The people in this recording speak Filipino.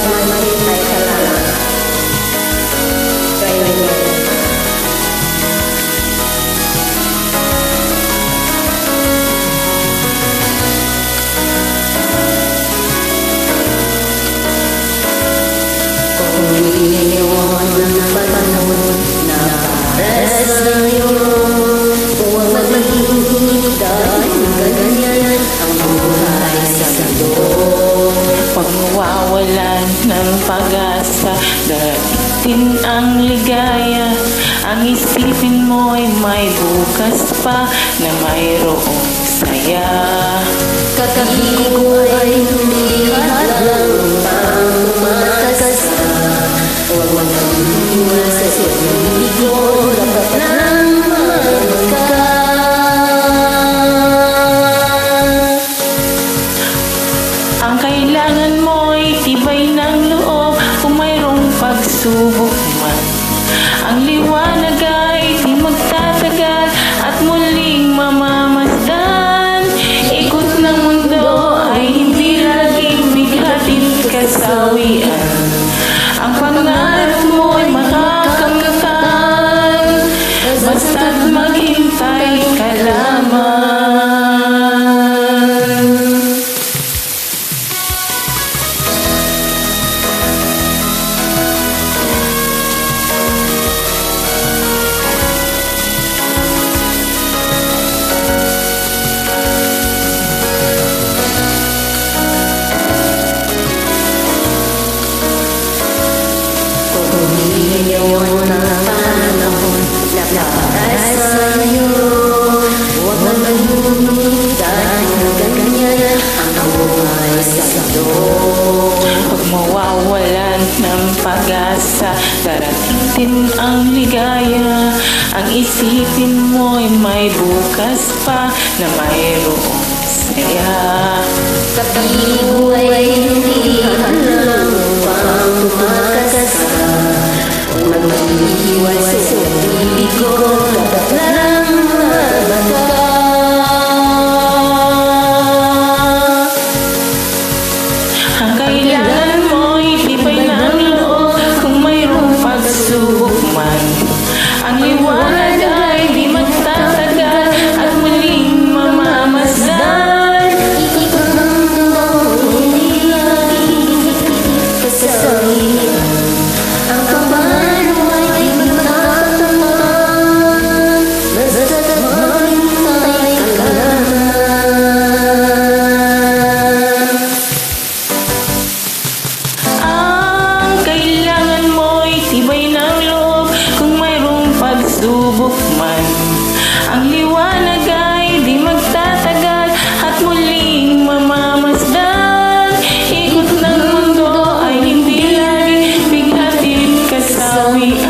maghintay ka lang. Kaya kung iniwan ng panahon na para sa'yo, huwag mag-init dahil ganyan ang buhay sa mundo. Pag mawawalan ng pag-asa, darating ang ligaya. Ang isipin mo'y may bukas pa na mayroong saya. Katabi ko ay hindi hadlang pang umakasa. Huwag mag-iwan sa sarili ko, dapat lang magka. Ang kailangan mo'y tibay ng loob kung mayroong pagsubok man. Ang liwanag ay di magtatagal at muling mamamasdan. Ikot ng mundo ay hindi laging bighatin kasawian. Ang pangarap mo'y makakamtan, basta't maghintay ka lamang. Iniwan ng panahon na para sa'yo, huwag mag-init dahil ganyan ang buhay sa mundo. Pag mawawalan ng pag-asa, darating din ang ligaya. Ang isipin mo'y may bukas pa na mayroong saya. Katabi ko ay hindi hadlang pang umakasa. Huwag mag-iwan sa sarili ko, dapat lang magka. Ang kailangan mo'y tibay ng loob kung mayroong pagsubok man. Ang liwanag ay di magtatagal at muling mamamasdan. Ikot ng mundo, hindi laging kasawian. Ang pamalo ay magtatamang, basta't maghintay ka lang. Ang kailangan mo'y tibay ng loob kung mayroong pagsubok man. Ang liwanag ay di magtatagal at muling mamamasdan. Ikot ng mundo ay hindi laging bighatin kasawian.